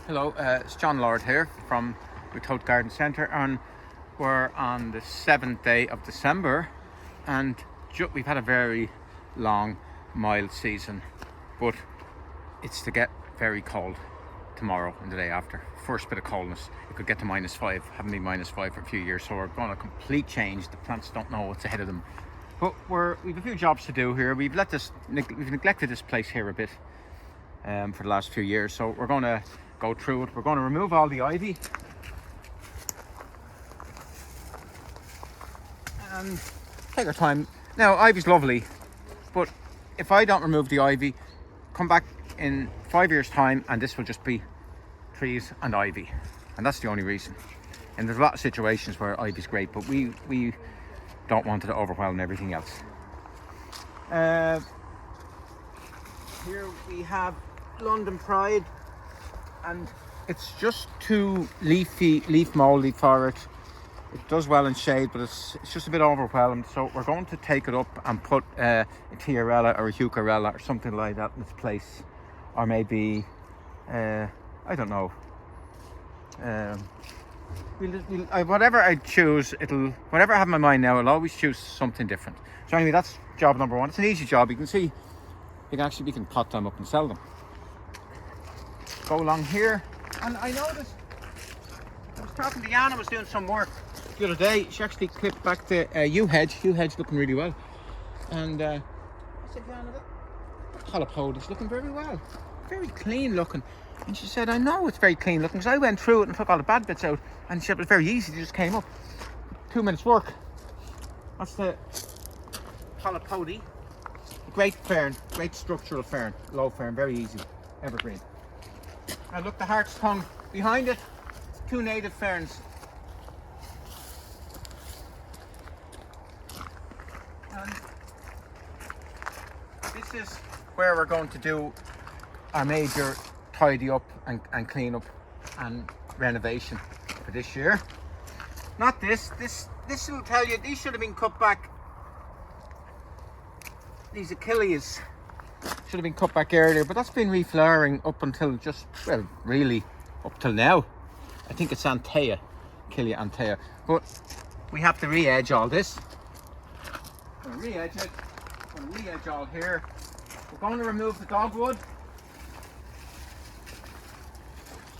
Hello, it's John Lord here from Ratoath Garden Centre, and we're on the 7th day of December, and we've had a very long, mild season, but it's to get very cold tomorrow and the day after. First bit of coldness, it could get to -5, haven't been -5 for a few years, so we're going to complete change. The plants don't know what's ahead of them, but we've a few jobs to do here. We've neglected this place here a bit for the last few years, so we're going to go through it. We're going to remove all the ivy and take our time. Now, ivy's lovely, but if I don't remove the ivy, come back in 5 years' time and this will just be trees and ivy, and that's the only reason. And there's a lot of situations where ivy's great, but we don't want it to overwhelm everything else. Here we have London Pride, and it's just too leaf moldy for it. It does well in shade, but it's just a bit overwhelmed, so we're going to take it up and put a tiarella or a heucherella or something like that in its place, or maybe I don't know, whatever I choose, whatever I have in my mind now, I'll always choose something different. So anyway, that's job number one. It's an easy job. You can see we can pot them up and sell them. Go along here, and I noticed I was talking to Yana, was doing some work the other day. She actually clipped back the yew hedge looking really well, and I said, Yana, that Polypody's looking very well, very clean looking. And she said, I know it's very clean looking, because I went through it and took all the bad bits out, and she said it was very easy, it just came up. 2 minutes work. That's the Polypody, great fern, great structural fern, low fern, very easy, evergreen. Now look, the hart's tongue behind it, 2 native ferns. And this is where we're going to do our major tidy up and clean up and renovation for this year. Not this will tell you, these should have been cut back. These Achilleas should have been cut back earlier, but that's been reflowering up until really up till now. I think it's Anthea, Achillea Anthea, but we have to re-edge all this. We're going to re-edge it. We're going to re-edge all here. We're going to remove the dogwood.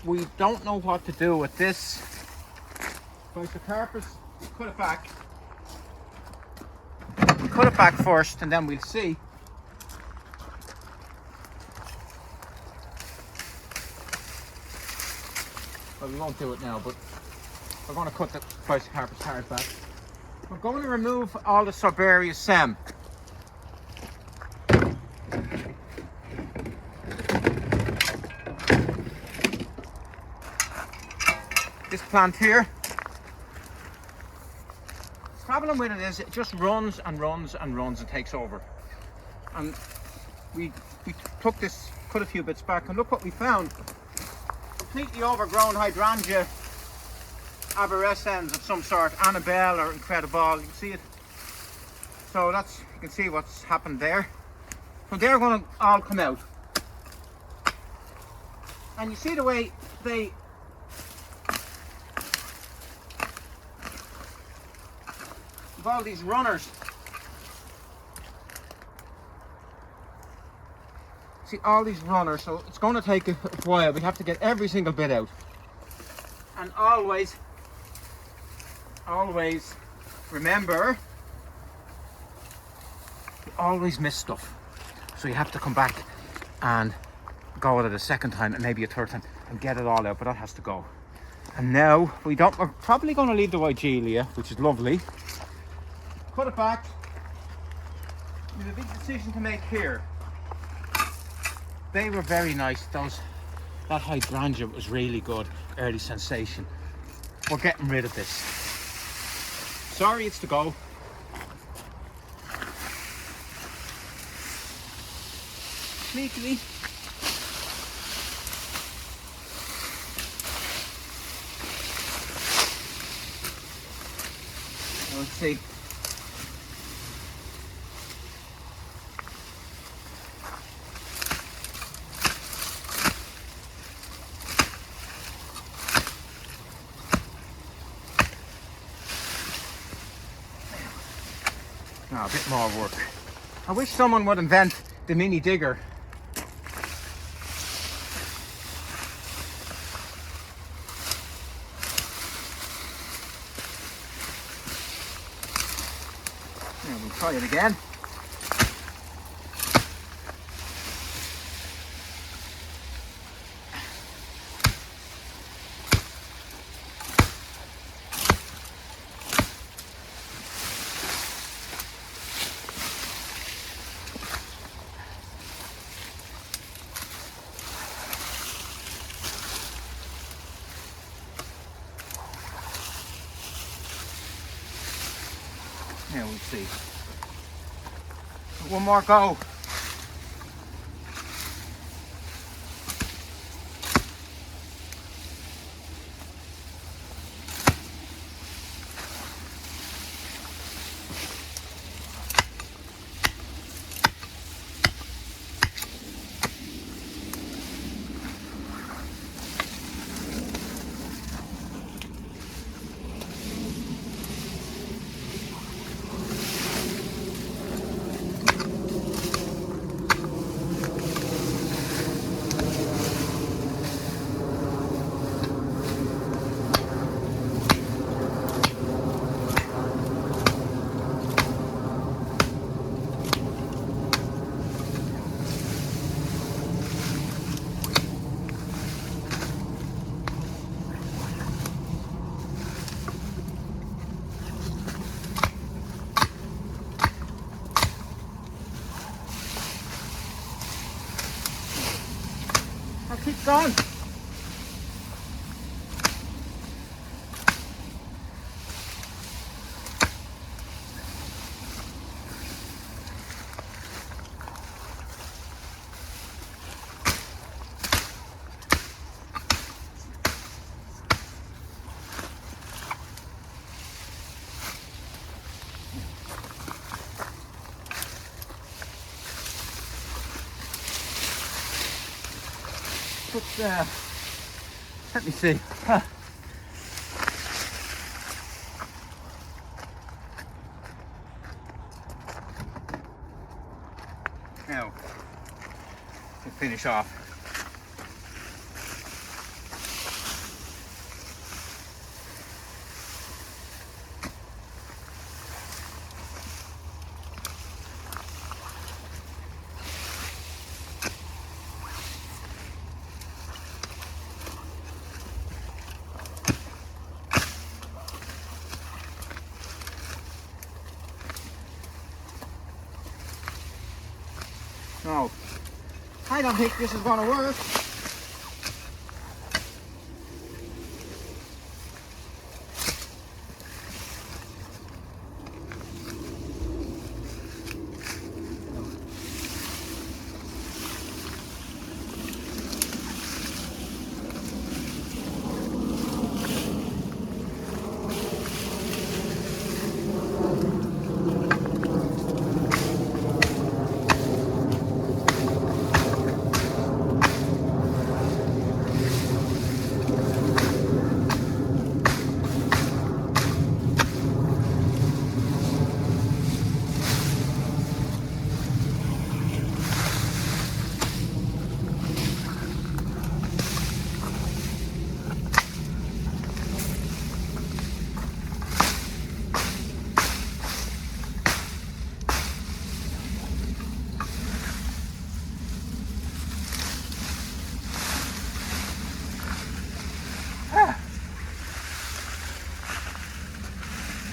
We don't know what to do with this Physocarpus. Cut it back. Cut it back first, and then we'll see. Well, we won't do it now, but we're going to cut the Physocarpus hard back. We're going to remove all the Sorbaria stem. This plant here, the problem with it is it just runs and runs and runs and takes over. And we took this, cut a few bits back, and look what we found. Completely overgrown Hydrangea arborescens of some sort, Annabelle or Incredible, you can see it. So that's, you can see what's happened there. So they're going to all come out. And you see the way they all these runners. See all these runners, so it's going to take a while. We have to get every single bit out. And always remember, you always miss stuff. So you have to come back and go at it a second time and maybe a third time and get it all out, but that has to go. And now we're probably going to leave the Weigela, which is lovely. Cut it back. We have a big decision to make here. They were very nice. That hydrangea was really good. Early sensation. We're getting rid of this. Sorry, it's to go. Sneakily. Let's see. a bit more work. I wish someone would invent the mini digger. Now we'll try it again. Now we'll see. One more go. Keep going. Let me see. Now, to finish off. No, I don't think this is going to work.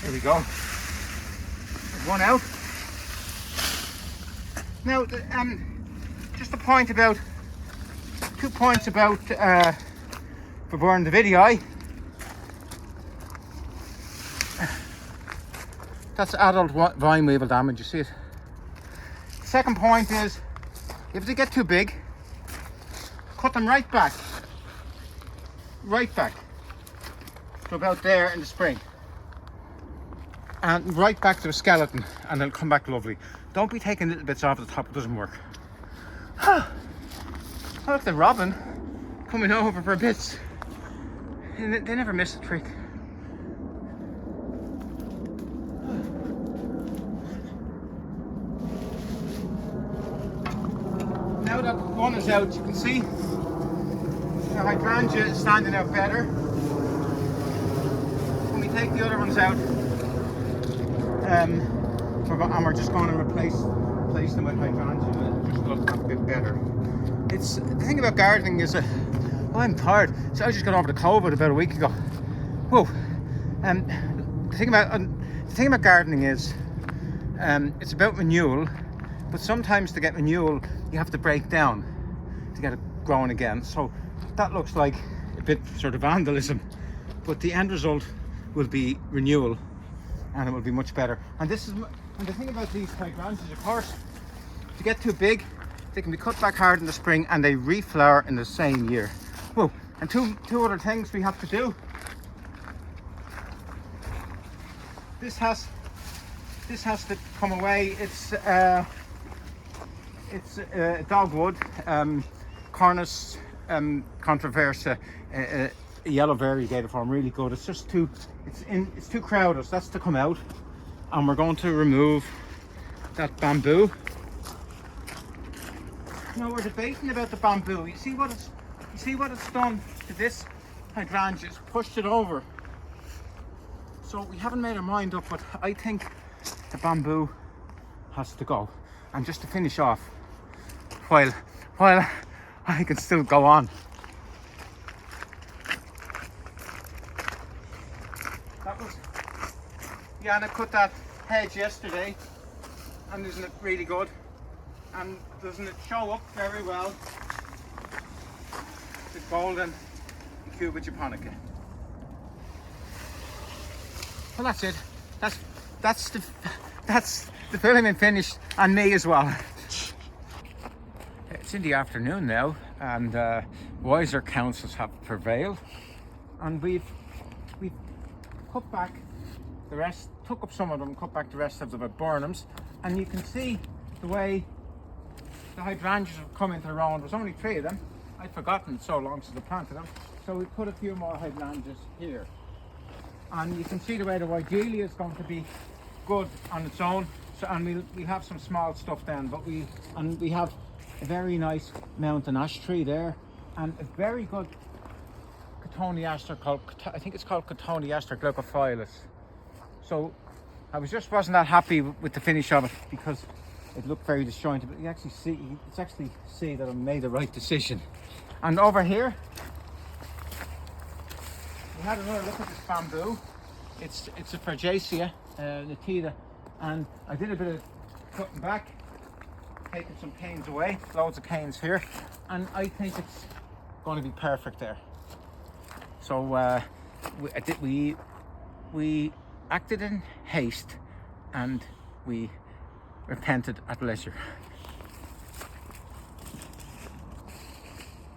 There we go. There's one out. Now, just a point about, 2 points about Viburnum davidii. That's adult vine weevil damage, you see it. The second point is, if they get too big, cut them right back to about there in the spring, and right back to the skeleton, and they'll come back lovely. Don't be taking little bits off the top, it doesn't work. Oh, look, the robin coming over for bits. They never miss a trick. Cornus out, you can see the hydrangea is standing out better. When we take the other ones out, we're just going to replace them with hydrangea. Just look a bit better. It's the thing about gardening is I'm tired. So I just got over the COVID about a week ago. Whoa. The thing about gardening is it's about renewal, but sometimes to get renewal you have to break down to get it growing again. So that looks like a bit sort of vandalism, but the end result will be renewal, and it will be much better. And the thing about these hydrangeas, of course, if you get too big, they can be cut back hard in the spring and they reflower in the same year. Whoa. And two other things we have to do. This has to come away. It's dogwood, Cornus, controversa, yellow variegated form, really good. It's just it's too crowded, so that's to come out. And we're going to remove that bamboo. Now we're debating about the bamboo. You see what it's done to this hydrangea? It's pushed it over. So we haven't made our mind up, but I think the bamboo has to go. And just to finish off, while I can still go on. Yana cut that hedge yesterday, and isn't it really good? And doesn't it show up very well? The golden Aucuba japonica. Well, that's it. That's the filming finished, and me as well. It's in the afternoon now, and wiser counsels have prevailed, and we've cut back the rest, took up some of them, cut back the rest of the Viburnums, and you can see the way the hydrangeas have come into the round. There's only 3 of them. I'd forgotten so long since I planted them, so we put a few more hydrangeas here. And you can see the way the Weigela is going to be good on its own. So, and we'll have some small stuff then, but we have a very nice mountain ash tree there, and a very good Cotoneaster called, I think it's called Cotoneaster glaucophyllus. So I wasn't that happy with the finish of it because it looked very disjointed, but you actually see that I made the right decision. And over here we had another look at this bamboo. It's a Fargesia, nitida, and I did a bit of cutting back, taking some canes away, loads of canes here, and I think it's going to be perfect there. So we acted in haste and we repented at leisure.